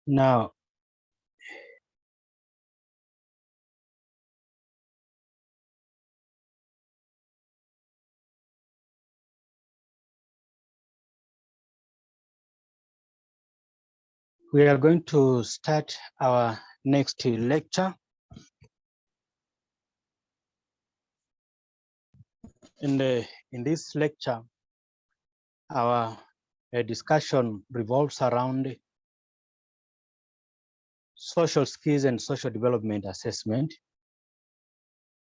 Now, we are going to start our next lecture. In this lecture, our discussion revolves around social skills and social development assessment.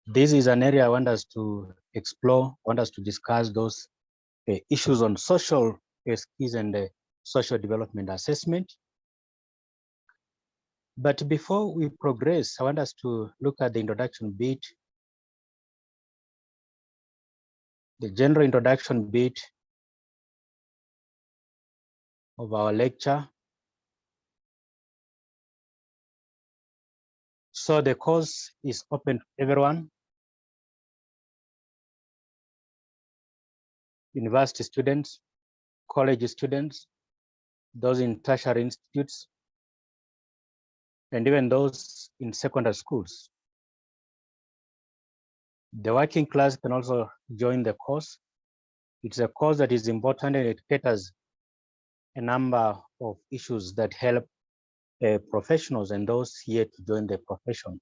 This is an area I want us to explore, want us to discuss those issues on social skills and social development assessment. But before we progress, I want us to look at the introduction bit, the general introduction bit of our lecture. So the course is open to everyone, university students, college students, those in tertiary institutes, and even those in secondary schools. The working class can also join the course. It's a course that is important and it caters a number of issues that help professionals and those here to join the profession.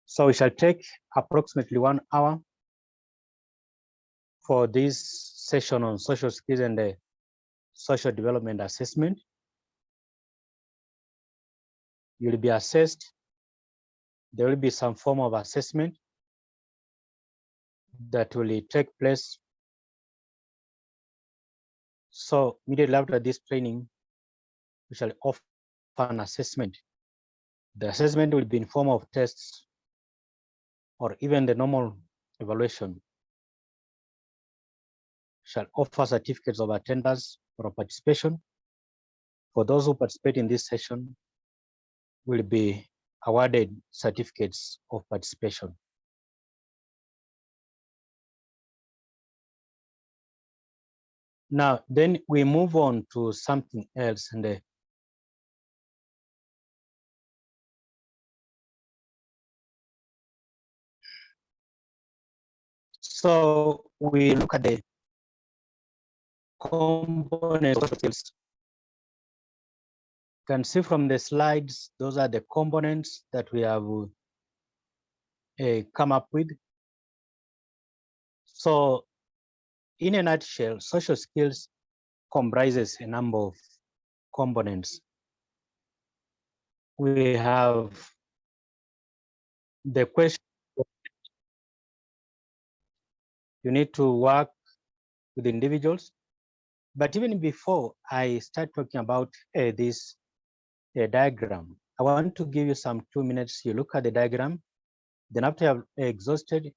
So we shall take approximately 1 hour for this session on social skills and social development assessment. You'll be assessed. There will be some form of assessment that will take place. So immediately after this training, we shall offer an assessment. The assessment will be in form of tests or even the normal evaluation. Shall offer certificates of attendance or participation. For those who participate in this session, will be awarded certificates of participation. Now, then we move on to something else, and so we look at the components of skills. You can see from the slides, those are the components that we have come up with. So in a nutshell, social skills comprises a number of components. We have the question, you need to work with individuals. But even before I start talking about this diagram, I want to give you some 2 minutes. You look at the diagram, then after you have exhausted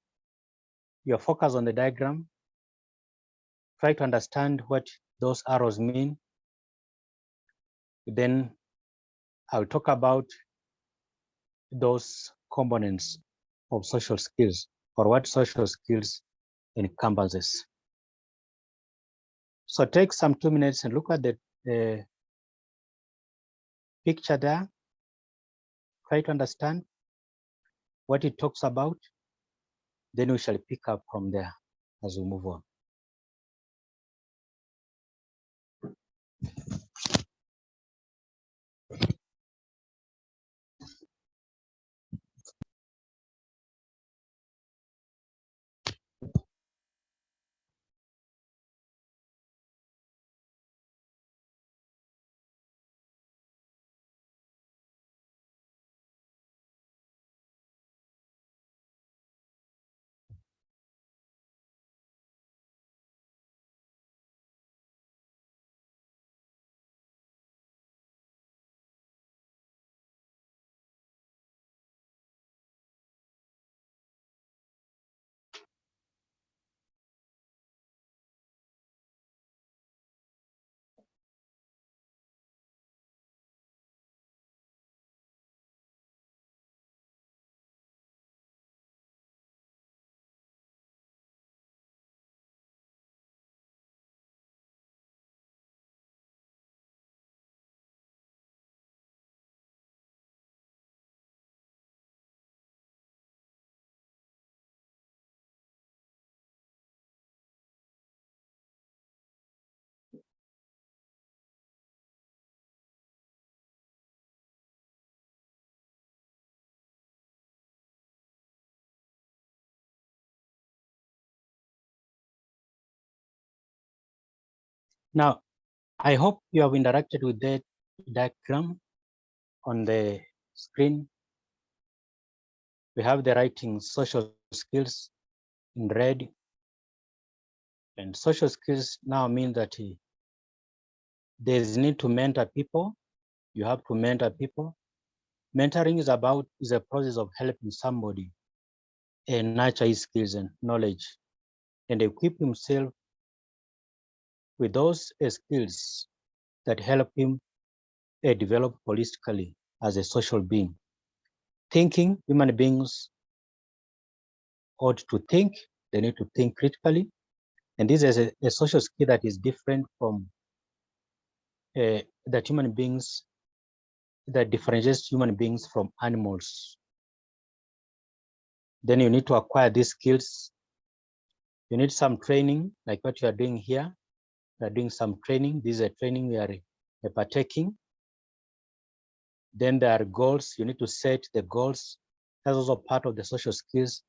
your focus on the diagram, try to understand what those arrows mean. Then I'll talk about those components of social skills or what social skills encompasses. So take some 2 minutes and look at the picture there. Try to understand what it talks about. Then we shall pick up from there as we move on. Now, I hope you have interacted with that diagram on the screen. We have the writing social skills in red. And social skills now mean that there's need to mentor people. You have to mentor people. Mentoring is a process of helping somebody and nurture his skills and knowledge and equip himself with those skills that help him develop holistically as a social being. Thinking, human beings ought to think, they need to think critically. And this is a social skill that is different from that differentiates human beings from animals. Then you need to acquire these skills. You need some training, like what you are doing here. You are doing some training. This is a training we are partaking. Then there are goals. You need to set the goals. That's also part of the social skills.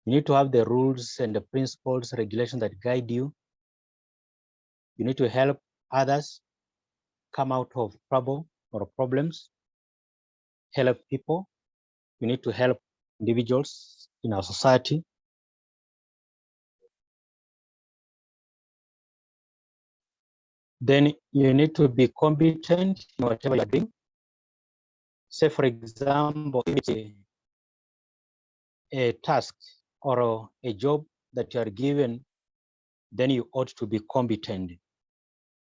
You need to have the rules and the principles, regulations that guide you. You need to help others come out of trouble or problems. Help people. You need to help individuals in our society. Then you need to be competent in whatever you're doing. Say, for example, a task or a job that you are given, then you ought to be competent.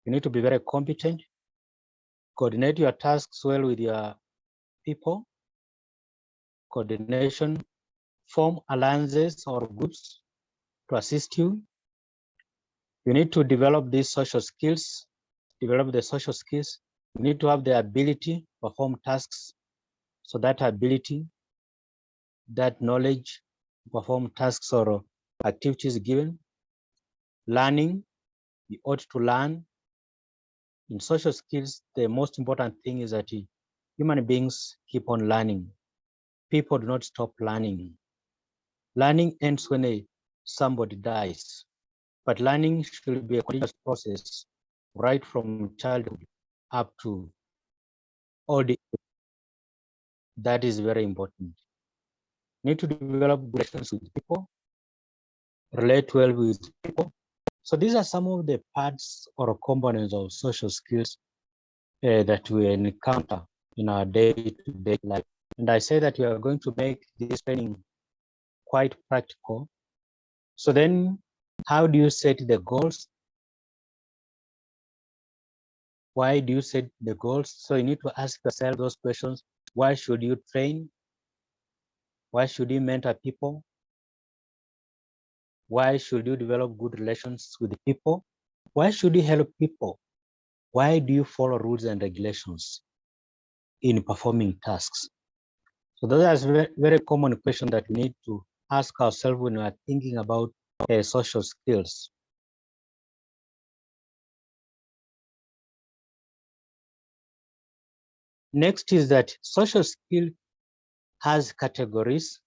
You need to be very competent, coordinate your tasks well with your people, coordination, form alliances or groups to assist you. You need to develop these social skills, develop the social skills. You need to have the ability to perform tasks. So that ability, that knowledge, perform tasks or activities given. Learning, you ought to learn. In social skills, the most important thing is that human beings keep on learning. People do not stop learning. Learning ends when somebody dies, but learning should be a continuous process right from childhood up to old age. That is very important. Need to develop relations with people, relate well with people. So these are some of the parts or components of social skills that we encounter in our day-to-day life. And I say that we are going to make this training quite practical. So then how do you set the goals? Why do you set the goals? So you need to ask yourself those questions. Why should you train? Why should you mentor people? Why should you develop good relations with people? Why should you help people? Why do you follow rules and regulations in performing tasks? So those are very, very common questions that we need to ask ourselves when we are thinking about social skills. Next is that social skill has categories.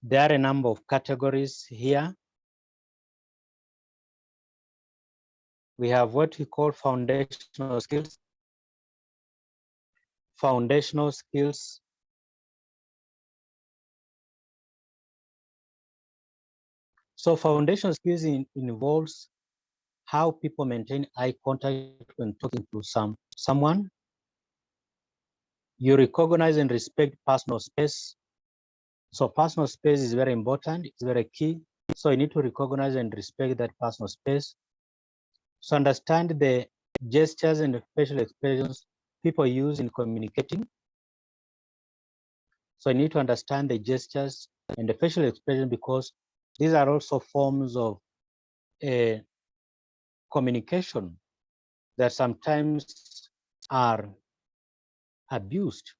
There are a number of categories here. We have what we call foundational skills. Foundational skills. So foundational skills involves how people maintain eye contact when talking to someone. You recognize and respect personal space. So personal space is very important, it's very key. So you need to recognize and respect that personal space. So understand the gestures and facial expressions people use in communicating. So you need to understand the gestures and the facial expression because these are also forms of communication that sometimes are abused.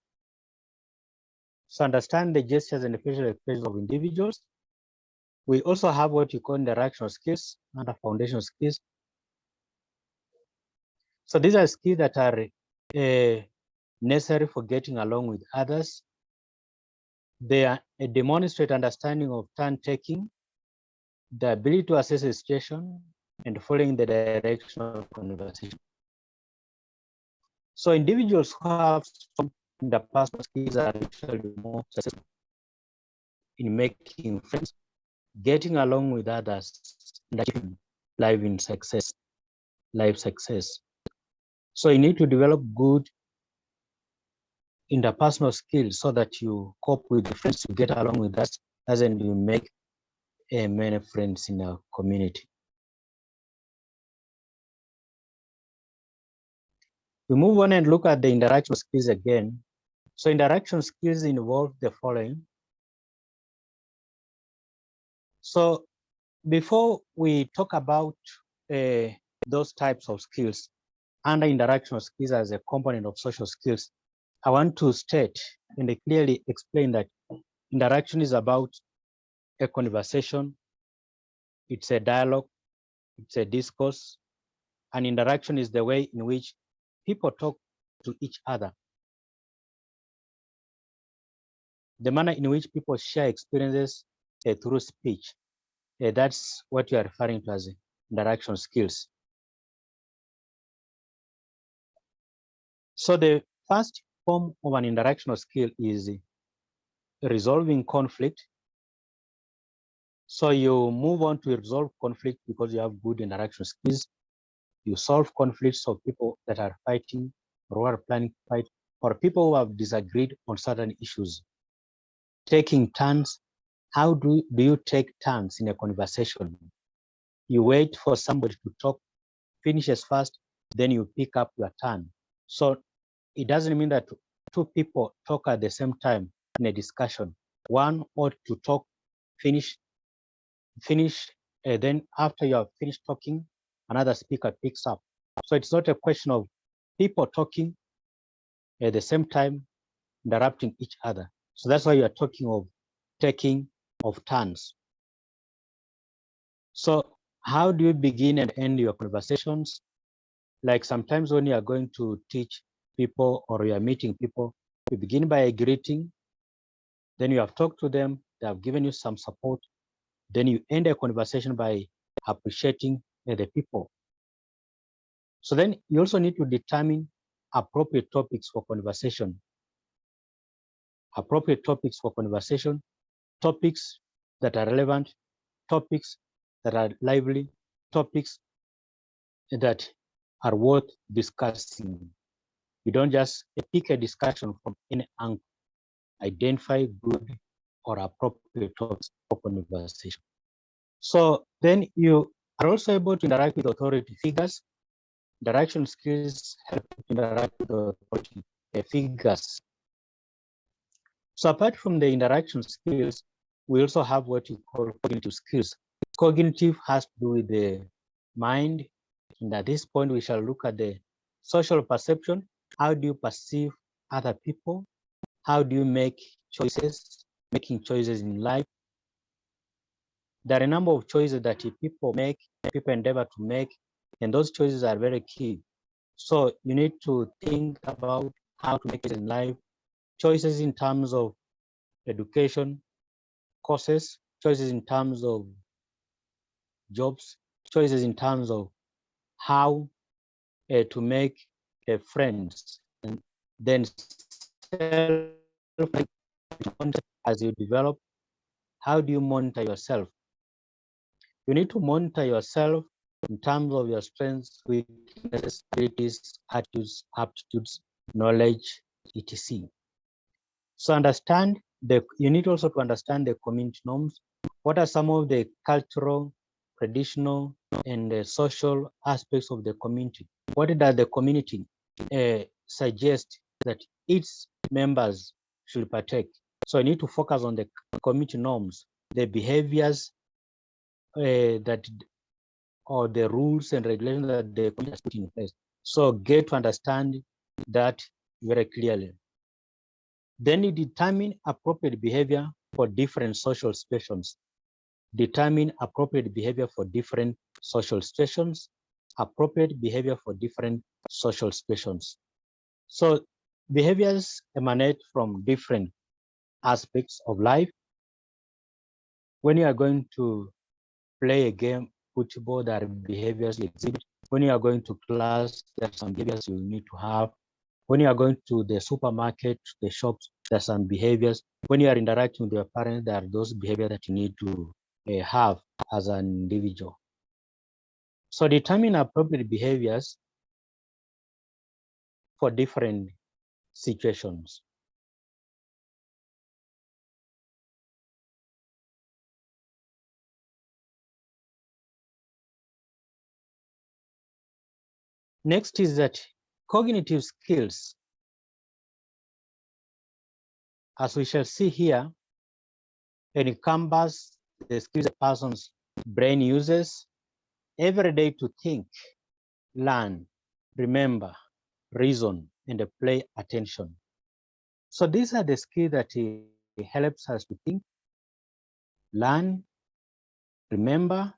So understand the gestures and the facial expressions of individuals. We also have what you call interactional skills under foundational skills. So these are skills that are necessary for getting along with others. They are a demonstrate understanding of turn taking, the ability to assess a situation, and following the direction of conversation. So individuals who have strong interpersonal skills are usually more successful in making friends, getting along with others, and achieving life success. So you need to develop good interpersonal skills so that you cope with the friends, you get along with us, and you make many friends in our community. We move on and look at the interaction skills again. So interaction skills involve the following. So before we talk about those types of skills, under interaction skills as a component of social skills, I want to state and clearly explain that interaction is about a conversation, it's a dialogue, it's a discourse, and interaction is the way in which people talk to each other. The manner in which people share experiences through speech. That's what you are referring to as interaction skills. So the first form of an interactional skill is resolving conflict. So you move on to resolve conflict because you have good interaction skills. You solve conflicts of people that are fighting or who are planning to fight, or people who have disagreed on certain issues. Taking turns. How do you take turns in a conversation? You wait for somebody to talk, finishes first, then you pick up your turn. So it doesn't mean that two people talk at the same time in a discussion. One ought to talk, finish, then after you have finished talking, another speaker picks up. So it's not a question of people talking at the same time, interrupting each other. So that's why you are talking of taking of turns. So how do you begin and end your conversations? Like sometimes when you are going to teach people or you are meeting people, you begin by a greeting, then you have talked to them, they have given you some support, then you end a conversation by appreciating the people. So then you also need to determine appropriate topics for conversation. Appropriate topics for conversation, topics that are relevant, topics that are lively, topics that are worth discussing. You don't just pick a discussion from any angle. Identify good or appropriate topics for conversation. So then you are also able to interact with authority figures. Interaction skills help to interact with authority figures. So apart from the interaction skills, we also have what you call cognitive skills. Cognitive has to do with the mind. And at this point, we shall look at the social perception. How do you perceive other people? How do you make choices? Making choices in life. There are a number of choices that people make, people endeavor to make, and those choices are very key. So you need to think about how to make it in life, choices in terms of education, courses, choices in terms of jobs, choices in terms of how to make friends, and then as you develop, how do you monitor yourself? You need to monitor yourself in terms of your strengths, weaknesses, abilities, attitudes, aptitudes, knowledge, etc. So you need also to understand the community norms. What are some of the cultural, traditional, and social aspects of the community? What does the community suggest that its members should partake? So I need to focus on the community norms, the behaviors that or the rules and regulations that the community has put in place. So get to understand that very clearly. Then you determine appropriate behavior for different social situations. Determine appropriate behavior for different social situations. Appropriate behavior for different social situations. So behaviors emanate from different aspects of life. When you are going to play a game, football, there are behaviors you exhibit. When you are going to class, there are some behaviors you need to have. When you are going to the supermarket, the shops, there are some behaviors. When you are interacting with your parents, there are those behaviors that you need to have as an individual. So determine appropriate behaviors for different situations. Next is that cognitive skills, as we shall see here, encompass the skills a person's brain uses every day to think, learn, remember, reason, and pay attention. So these are the skills that helps us to think, learn, remember,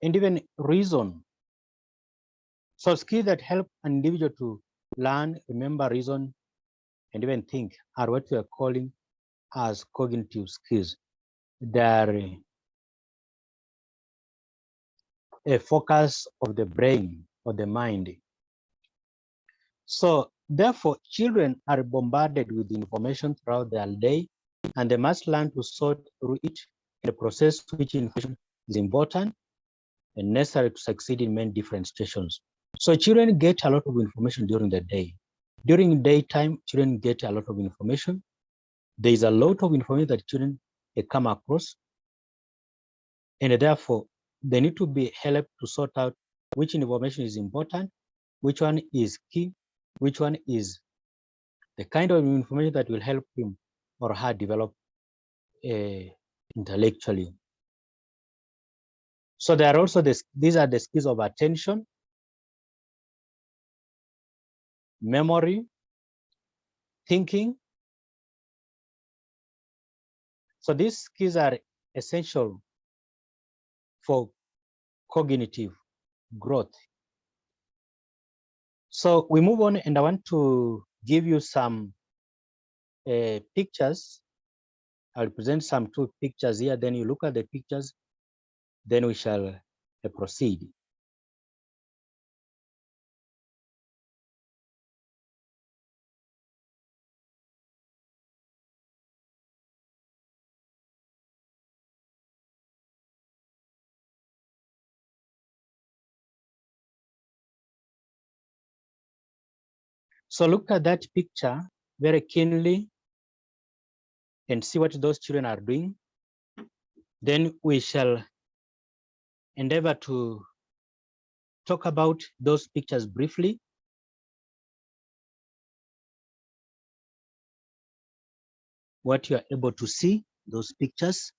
and even reason. So skills that help an individual to learn, remember, reason, and even think are what we are calling as cognitive skills. They are a focus of the brain or the mind. So therefore, children are bombarded with information throughout their day, and they must learn to sort through it and process which information is important and necessary to succeed in many different situations. So children get a lot of information during the day. During daytime, children get a lot of information. There is a lot of information that children come across, and therefore they need to be helped to sort out which information is important, which one is key, which one is the kind of information that will help him or her develop intellectually. So there are also these are the skills of attention, memory, thinking. So these skills are essential for cognitive growth. So we move on, and I want to give you some pictures. I'll present some two pictures here, then you look at the pictures, then we shall proceed. So look at that picture very keenly and see what those children are doing. Then we shall endeavor to talk about those pictures briefly. What you are able to see, those pictures.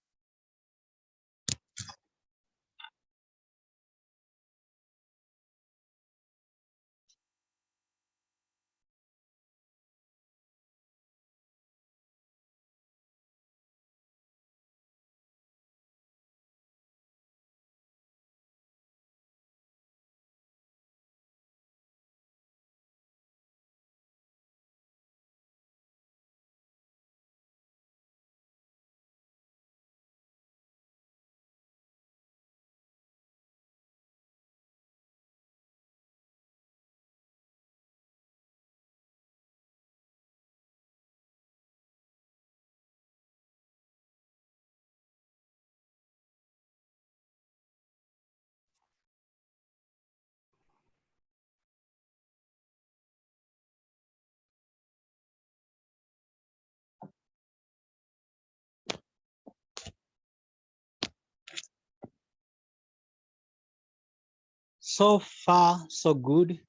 So far, so good.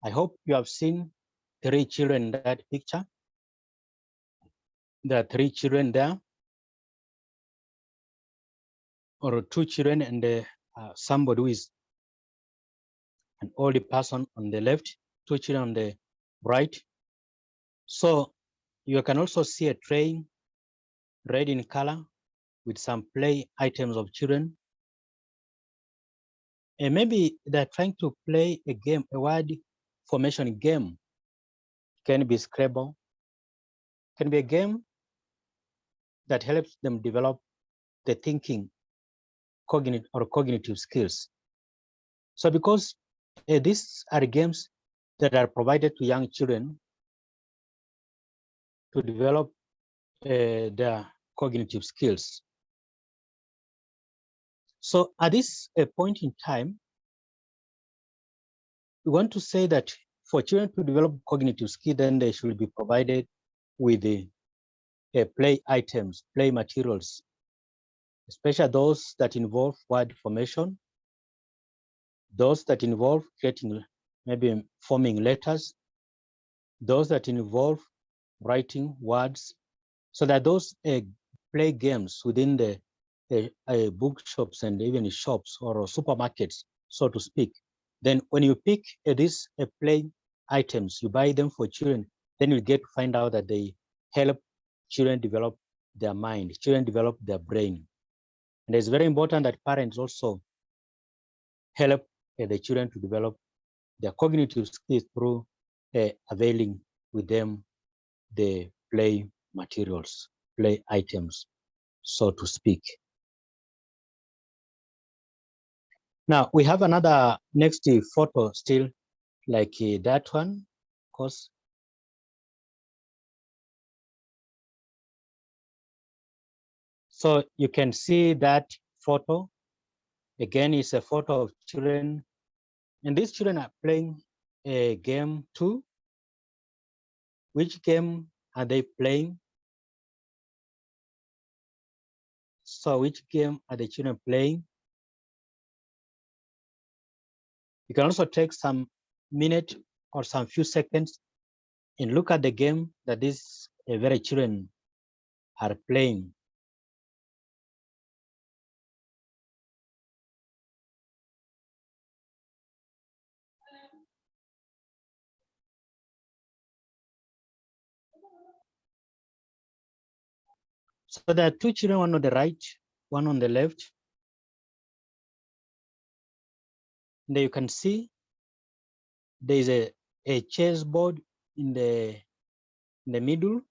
I hope you have seen 3 children in that picture. There are 3 children there, or 2 children and somebody who is an older person on the left, 2 children on the right. So you can also see a tray, red in color, with some play items of children. And maybe they're trying to play a game, a word formation game. Can be Scrabble, can be a game that helps them develop the thinking cognitive skills. So because these are games that are provided to young children to develop their cognitive skills. So at this point in time, we want to say that for children to develop cognitive skill, then they should be provided with the play items, play materials, especially those that involve word formation, those that involve creating, maybe forming letters, those that involve writing words, so that those play games within the bookshops and even shops or supermarkets, so to speak. Then when you pick these play items, you buy them for children, then you get to find out that they help children develop their mind, children develop their brain. And it's very important that parents also help the children to develop their cognitive skills through availing with them the play materials, play items, so to speak. Now we have another next photo still like that one, of course. So you can see that photo. Again, it's a photo of children, and these children are playing a game too. Which game are they playing? So which game are the children playing? You can also take some minute or some few seconds and look at the game that these very children are playing. So there are two children, one on the right, one on the left. And there you can see there is a chessboard in the middle.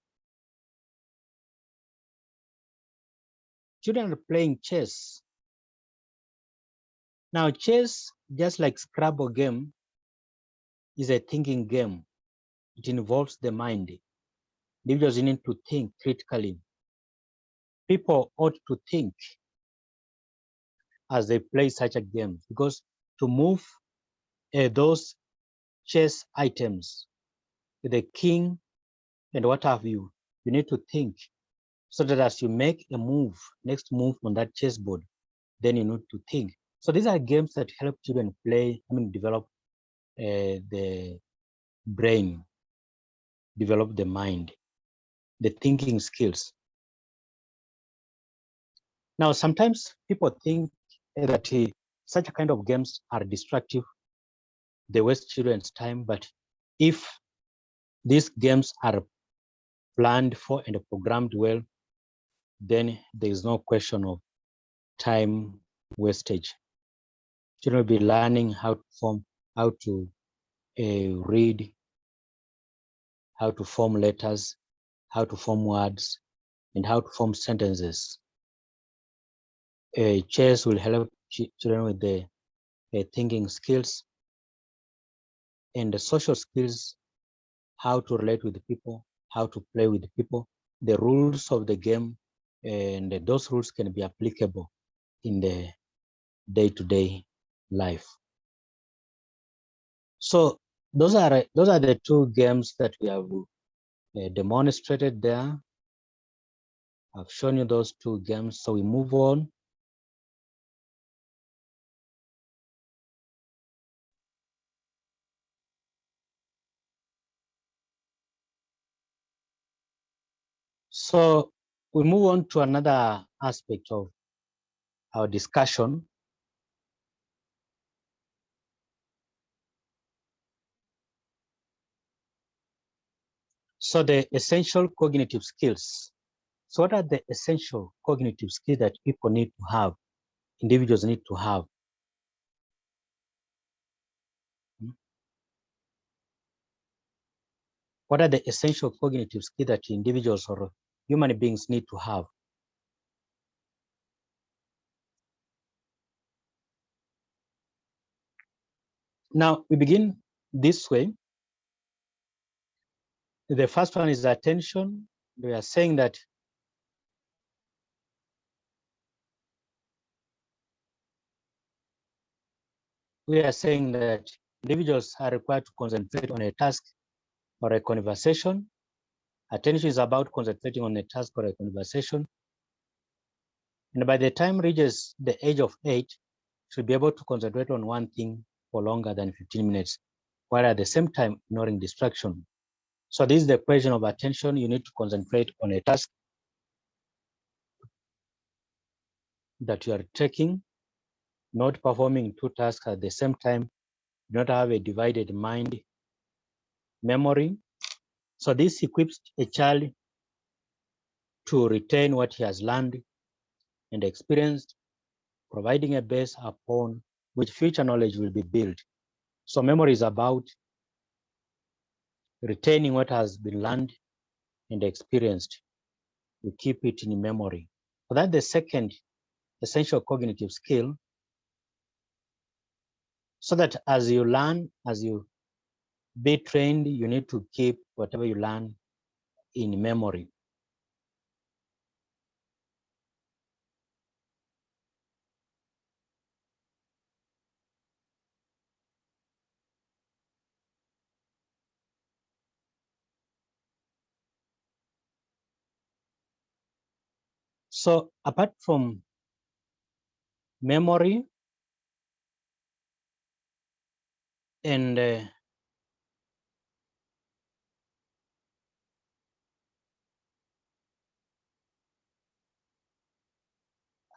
Children are playing chess. Now chess, just like Scrabble game, is a thinking game. It involves the mind. Individuals need to think critically. People ought to think as they play such a game, because to move those chess items, the king and what have you, you need to think, so that as you make a move, next move on that chessboard, then you need to think. So these are games that help children play, develop the brain, develop the mind, the thinking skills. Now, sometimes people think that such a kind of games are destructive, they waste children's time, but if these games are planned for and programmed well, then there is no question of time wastage. Children will be learning how to form, how to read, how to form letters, how to form words, and how to form sentences. Chess will help children with the thinking skills and the social skills, how to relate with the people, how to play with the people, the rules of the game, and those rules can be applicable in the day-to-day life. So those are the two games that we have demonstrated there. I've shown you those two games, so we move on. So we move on to another aspect of our discussion. So the essential cognitive skills. So what are the essential cognitive skills that people need to have, individuals need to have? What are the essential cognitive skills that individuals or human beings need to have? Now we begin this way. The first one is attention. We are saying that individuals are required to concentrate on a task or a conversation. Attention is about concentrating on a task or a conversation. And by the time reaches the age of 8, should be able to concentrate on one thing for longer than 15 minutes, while at the same time ignoring distraction. So this is the equation of attention. You need to concentrate on a task that you are taking, not performing two tasks at the same time, not have a divided mind memory. So this equips a child to retain what he has learned and experienced, providing a base upon which future knowledge will be built. So memory is about retaining what has been learned and experienced. You keep it in memory. So that's the second essential cognitive skill, so that as you learn, as you be trained, you need to keep whatever you learn in memory. So apart from memory and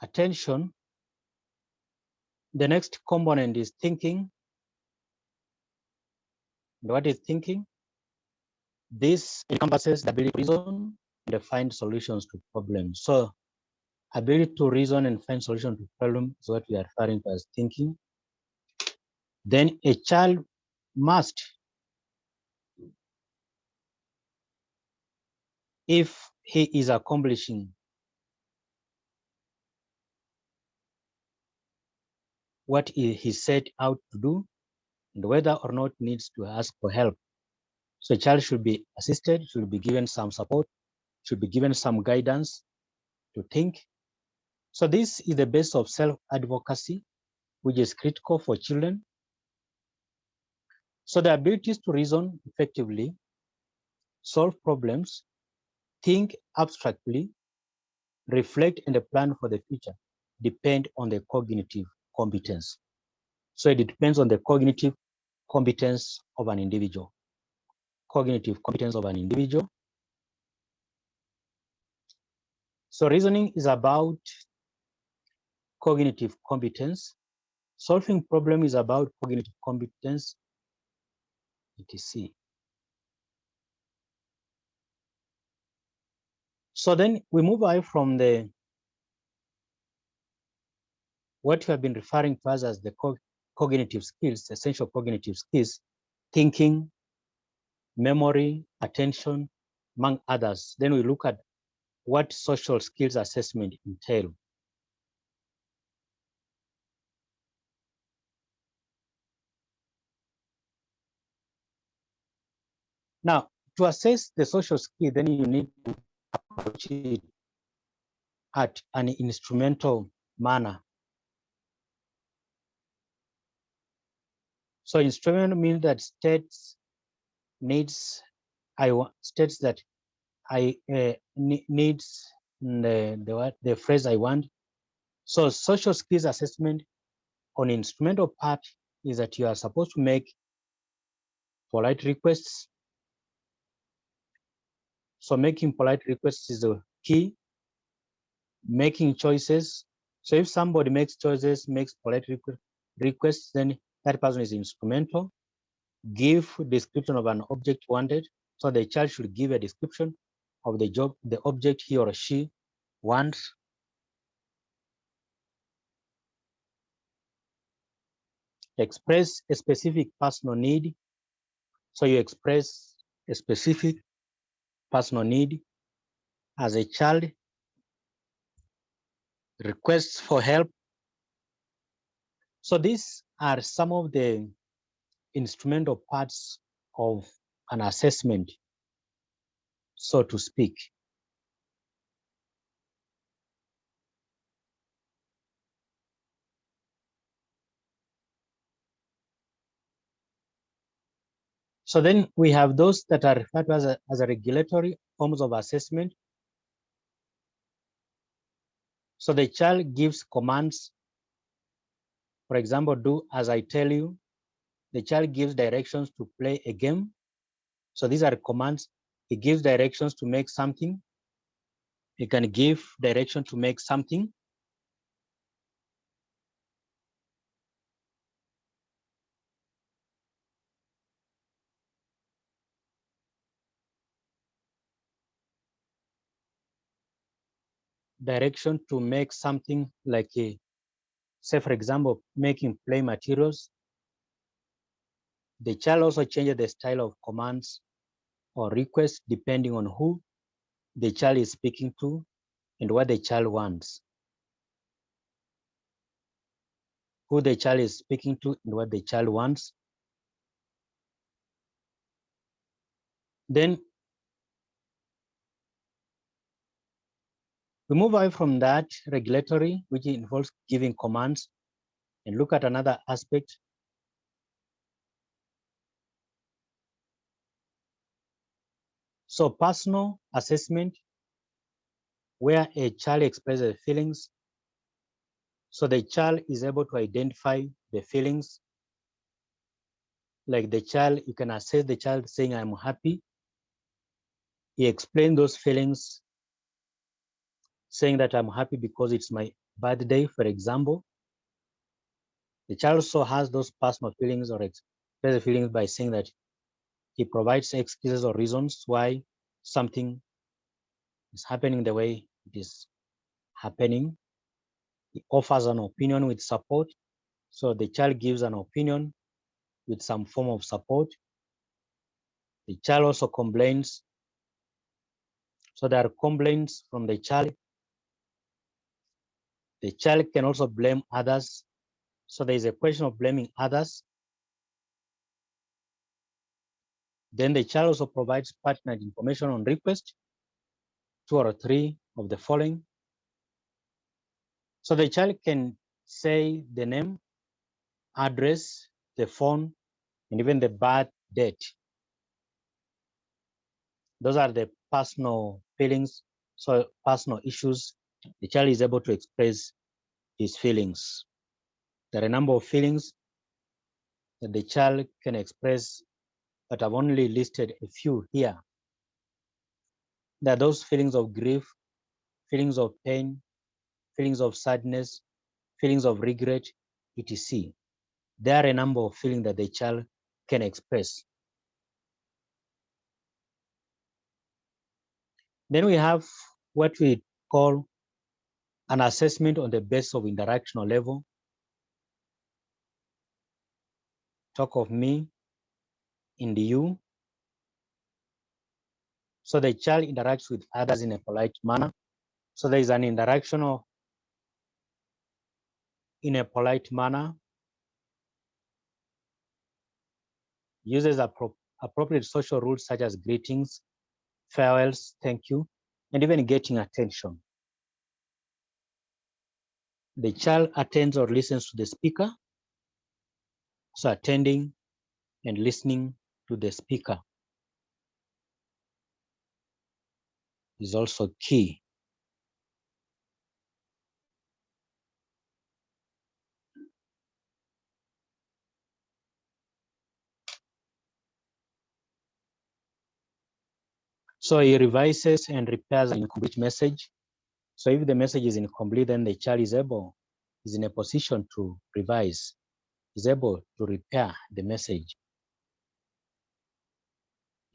attention, the next component is thinking. And what is thinking? This encompasses the ability to reason and find solutions to problems. So ability to reason and find solutions to problems is what we are referring to as thinking. Then a child must, if he is accomplishing what he set out to do, and whether or not needs to ask for help. So a child should be assisted, should be given some support, should be given some guidance to think. So this is the base of self-advocacy, which is critical for children. So the abilities to reason effectively, solve problems, think abstractly, reflect and plan for the future depend on the cognitive competence. So it depends on the cognitive competence of an individual. Cognitive competence of an individual. So reasoning is about cognitive competence. Solving problem is about cognitive competence, etc. So then we move away from what we have been referring to as the cognitive skills, essential cognitive skills, thinking, memory, attention, among others. Then we look at what social skills assessment entail. Now, to assess the social skill, then you need to approach it at an instrumental manner. So instrumental means that states needs, states that I needs the phrase I want. So social skills assessment on instrumental part is that you are supposed to make polite requests. So making polite requests is the key. Making choices. So if somebody makes choices, makes polite requests, then that person is instrumental. Give description of an object wanted. So the child should give a description of the job, the object he or she wants. Express a specific personal need. So you express a specific personal need as a child. Requests for help. So these are some of the instrumental parts of an assessment, so to speak. So then we have those that are referred to as a regulatory forms of assessment. So the child gives commands. For example, do as I tell you. The child gives directions to play a game. So these are commands. He gives directions to make something. He can give direction to make something. Direction to make something like say, for example, making play materials. The child also changes the style of commands or requests depending on who the child is speaking to and what the child wants. Who the child is speaking to and what the child wants. Then we move away from that regulatory, which involves giving commands, and look at another aspect. So personal assessment, where a child expresses feelings. So the child is able to identify the feelings. Like the child, you can assess the child saying, I'm happy. He explains those feelings, saying that I'm happy because it's my birthday, for example. The child also has those personal feelings or express feelings by saying that he provides excuses or reasons why something is happening the way it is happening. He offers an opinion with support. So the child gives an opinion with some form of support. The child also complains. So there are complaints from the child. The child can also blame others. So there is a question of blaming others. Then the child also provides pertinent information on request, 2 or 3 of the following. So the child can say the name, address, the phone, and even the birth date. Those are the personal feelings, so personal issues. The child is able to express his feelings. There are a number of feelings that the child can express, but I've only listed a few here. There are those feelings of grief, feelings of pain, feelings of sadness, feelings of regret, etc. There are a number of feelings that the child can express. Then we have what we call an assessment on the basis of interactional level. Talk of me and you. So the child interacts with others in a polite manner. So there is an interaction in a polite manner, uses appropriate social rules such as greetings, farewells, thank you, and even getting attention. The child attends or listens to the speaker. So attending and listening to the speaker is also key. So he revises and repairs an incomplete message. So if the message is incomplete, then the child is in a position to revise, is able to repair the message,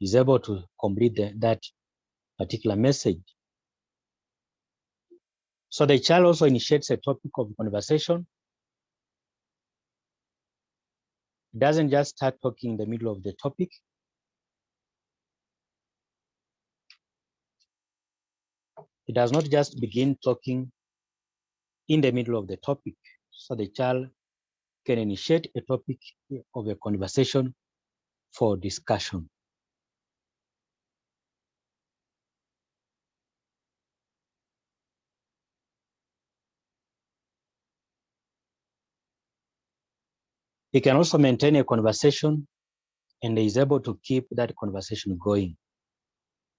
is able to complete that particular message. So the child also initiates a topic of conversation. It doesn't just start talking in the middle of the topic. It does not just begin talking in the middle of the topic. So the child can initiate a topic of a conversation for discussion. He can also maintain a conversation and is able to keep that conversation going.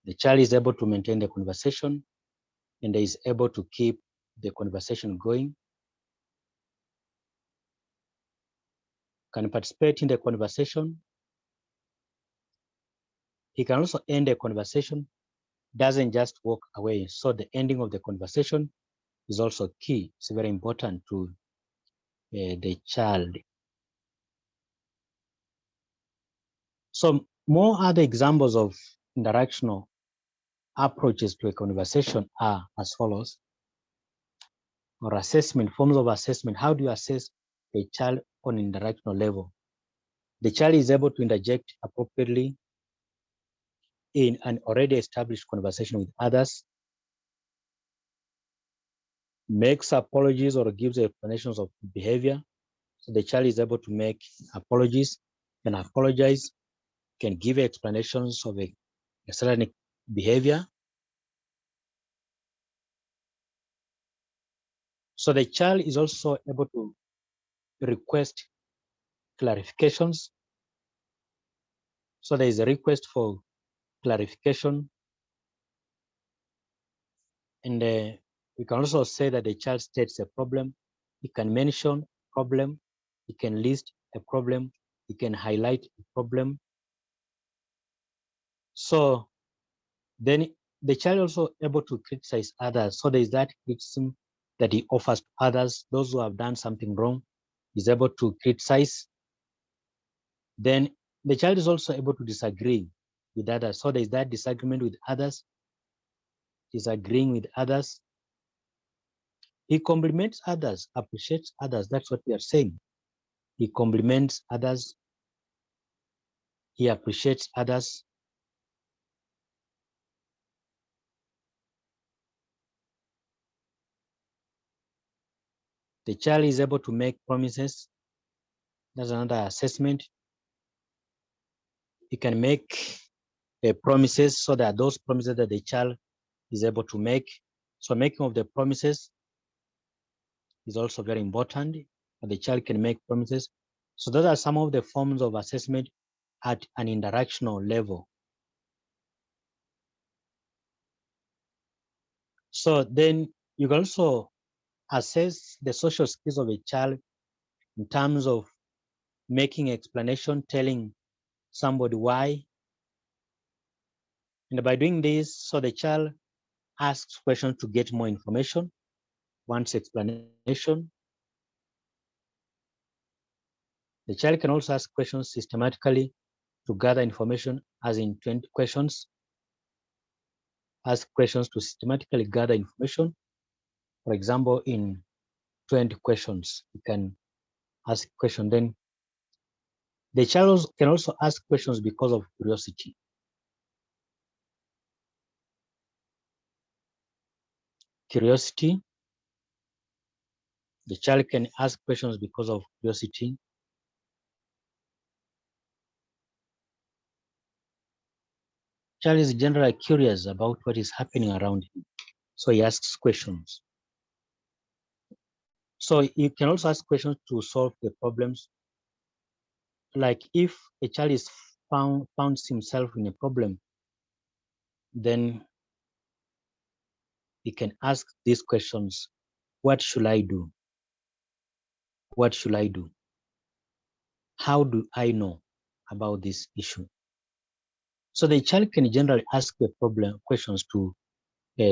The child is able to maintain the conversation and is able to keep the conversation going, can participate in the conversation. He can also end a conversation, doesn't just walk away. So the ending of the conversation is also key. It's very important to the child. So more other examples of interactional approaches to a conversation are as follows. Or assessment, forms of assessment. How do you assess a child on interactional level? The child is able to interject appropriately in an already established conversation with others, makes apologies or gives explanations of behavior. So the child is able to make apologies, can apologize, can give explanations of a certain behavior. So the child is also able to request clarifications. So there is a request for clarification. And we can also say that the child states a problem. He can mention a problem. He can list a problem. He can highlight a problem. So then the child also able to criticize others. So there is that criticism that he offers to others. Those who have done something wrong, he's able to criticize. Then the child is also able to disagree with others. So there is that disagreement with others, disagreeing with others. He compliments others, appreciates others. That's what we are saying. He compliments others. He appreciates others. The child is able to make promises. That's another assessment. He can make promises, so that those promises that the child is able to make. So making of the promises is also very important. The child can make promises. So those are some of the forms of assessment at an interactional level. So then you can also assess the social skills of a child in terms of making explanation, telling somebody why. And by doing this, so the child asks questions to get more information, wants explanation. The child can also ask questions systematically to gather information, as in 20 questions. Ask questions to systematically gather information. For example, in 20 questions, you can ask a question. Then the child can also ask questions because of curiosity. Curiosity. The child can ask questions because of curiosity. Child is generally curious about what is happening around him, so he asks questions. So you can also ask questions to solve the problems. Like if a child is finds himself in a problem, then he can ask these questions. What should I do? What should I do? How do I know about this issue? So the child can generally ask the problem questions to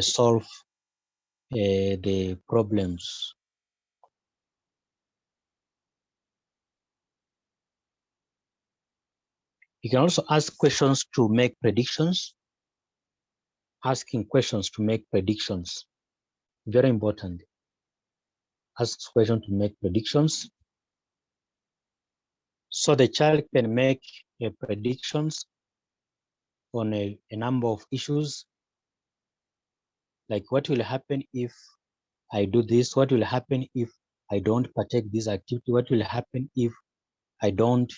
solve the problems. You can also ask questions to make predictions. Asking questions to make predictions, very important. Ask questions to make predictions. So the child can make predictions on a number of issues, like what will happen if I do this? What will happen if I don't partake this activity? What will happen if I don't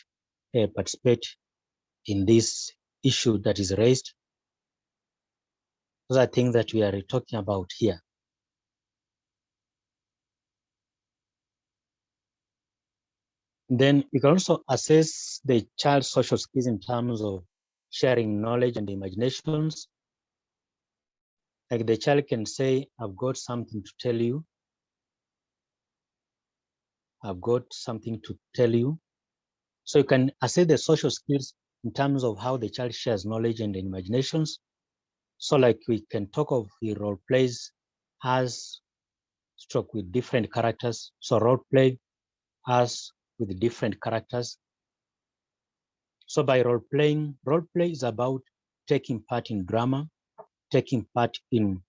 participate in this issue that is raised? Those are things that we are talking about here. Then you can also assess the child's social skills in terms of sharing knowledge and imaginations. Like the child can say, I've got something to tell you. I've got something to tell you. So you can assess the social skills in terms of how the child shares knowledge and imaginations. So like we can talk of the role plays as stroke with different characters. So role play as with different characters. So by role play is about taking part in drama, taking part in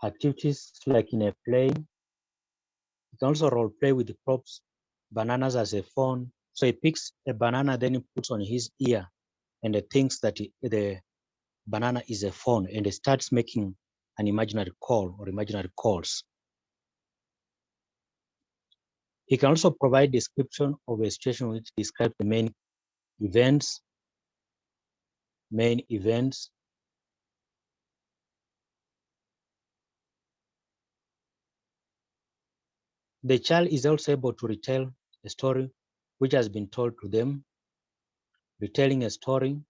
activities like in a play. You can also role play with the props, bananas as a phone. So he picks a banana, then he puts on his ear, and he thinks that the banana is a phone, and he starts making an imaginary call or imaginary calls. He can also provide description of a situation which describes the main events. The child is also able to retell a story which has been told to them, retelling a story.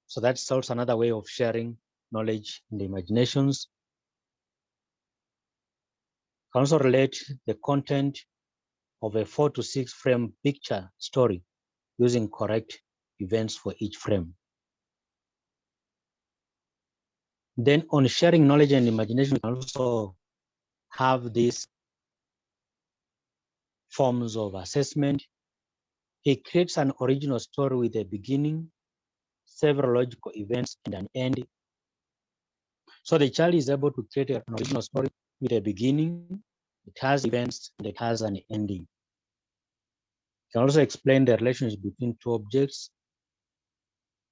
So that's also another way of sharing knowledge and imaginations. Can also relate the content of a 4 to 6 frame picture story using correct events for each frame. Then on sharing knowledge and imagination, we can also have these forms of assessment. He creates an original story with a beginning, several logical events, and an end. So the child is able to create an original story with a beginning, it has events, and it has an ending. You can also explain the relationship between two objects,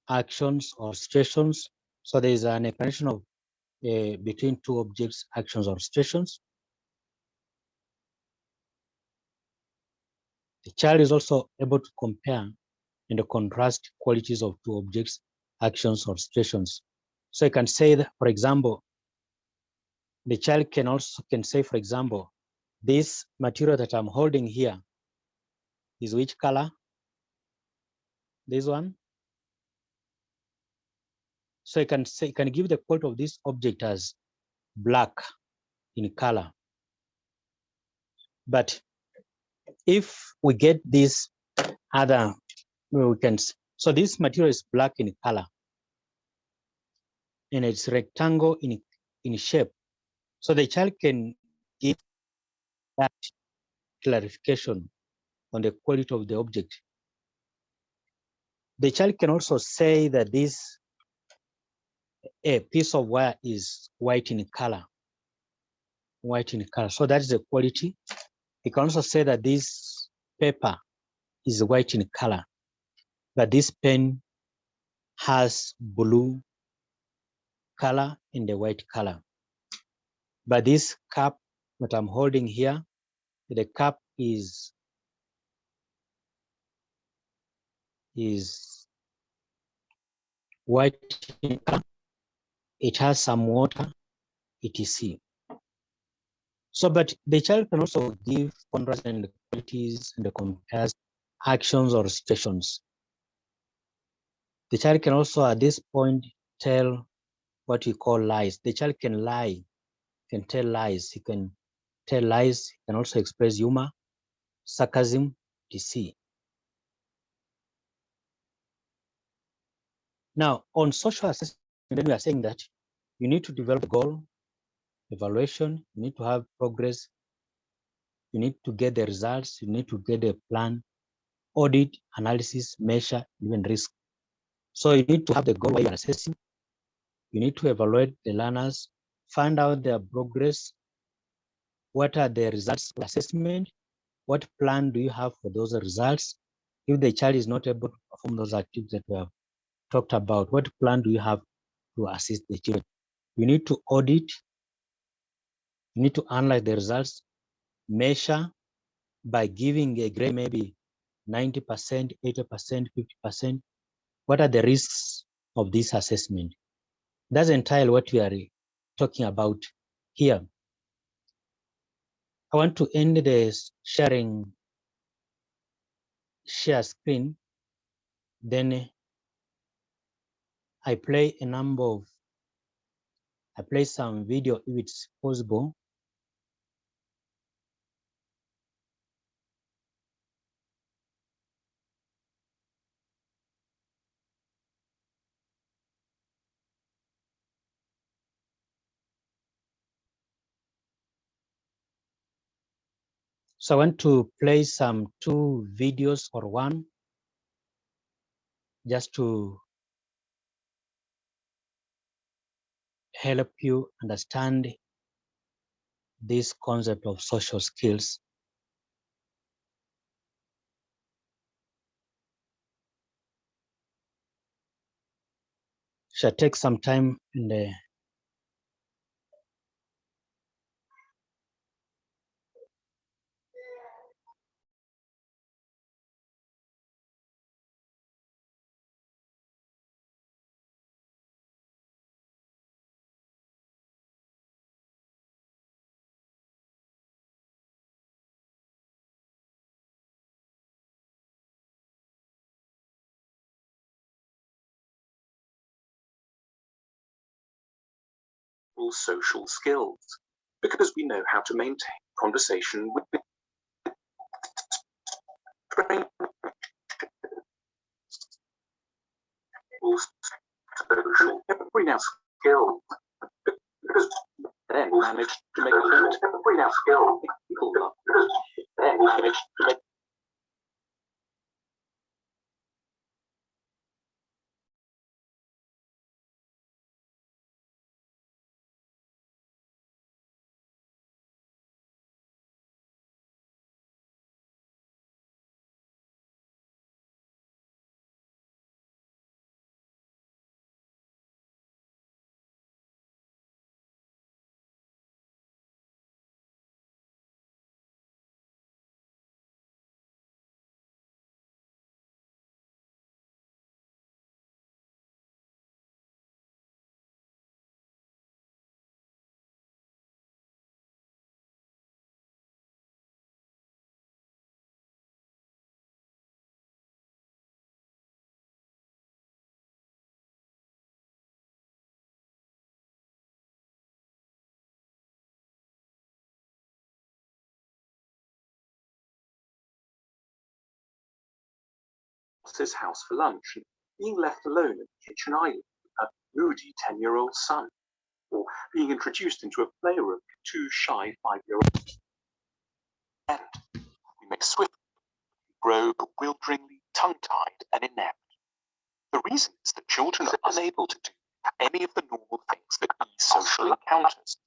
actions, or situations. So there is an explanation of between two objects, actions, or situations. The child is also able to compare and contrast qualities of two objects, actions, or situations. So you can say that, for example, the child can say, for example, this material that I'm holding here is which color? This one. So you can say, you can give the quality of this object as black in color. But if we get this other, we can, so this material is black in color and it's rectangle in shape. So the child can give that clarification on the quality of the object. The child can also say that this a piece of wire is white in color. So that's the quality. You can also say that this paper is white in color, but this pen has blue color and the white color. But this cup that I'm holding here, the cup is white in color. It has some water, etc. So, but the child can also give contrast and qualities and compares actions or situations. The child can also at this point tell what we call lies. The child can lie, can tell lies. He can tell lies, he can also express humor, sarcasm, etc. Now, on social assessment, then we are saying that you need to develop a goal, evaluation, you need to have progress, you need to get the results, you need to get a plan, audit, analysis, measure, even risk. So you need to have the goal while you're assessing. You need to evaluate the learners, find out their progress, what are the results of assessment, what plan do you have for those results? If the child is not able to perform those activities that we have talked about, what plan do you have to assist the children? You need to audit You need to analyze the results, measure by giving a grade maybe 90%, 80%, 50%. What are the risks of this assessment? That's entirely what we are talking about here. I want to end the share screen. Then I play some video if it's possible. So I want to play some 2 videos or 1, just to help you understand this concept of social skills. Shall take some time in the social skills, because we know how to maintain conversation with strangers. Social every now skill, because then manage to make every now skill people love, because then manage to make his house for lunch and being left alone in the kitchen island with a moody 10-year-old son, or being introduced into a playroom with 2 shy 5-year-olds. And we may swiftly grow bewilderingly tongue-tied and inept. The reason is that children are unable to do any of the normal things that ease social encounters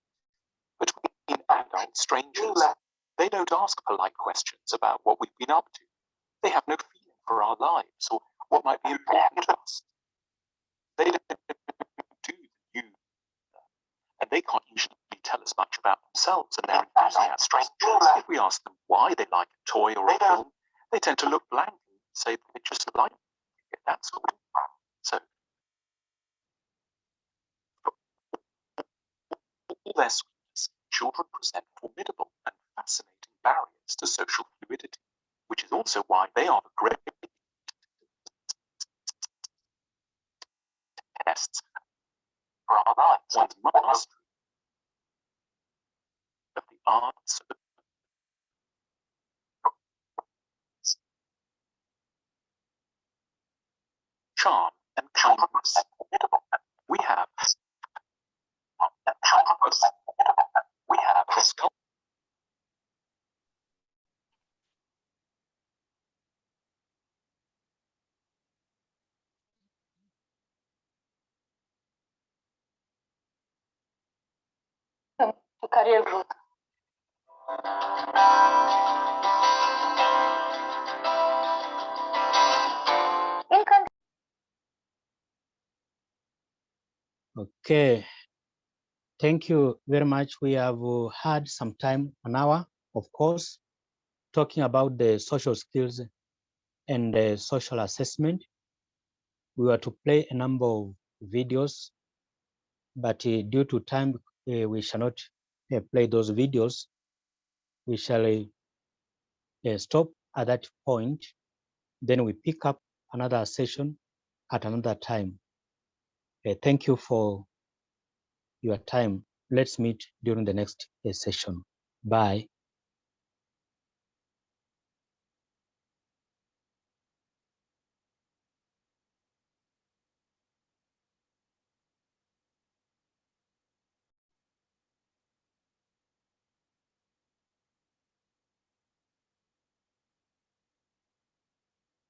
between adult strangers. They don't ask polite questions about what we've been up to. They have no feeling for our lives or what might be important to us. They don't do the new, and they can't usually tell us much about themselves and their enthusiasms. If we ask them why they like a toy or a film, they tend to look blank and say that they just like it. That's all. So, for all their sweetness, children present formidable and fascinating barriers to social fluidity, which is also why they are the great tests for our lives. One's mastery of the arts of charm and kindness. We have this culture. Career growth. Okay. Thank you very much. We have had some time, an hour, of course, talking about the social skills and the social assessment. We were to play a number of videos, but due to time, we shall not play those videos. We shall stop at that point. Then we pick up another session at another time. Thank you for your time. Let's meet during the next session. Bye.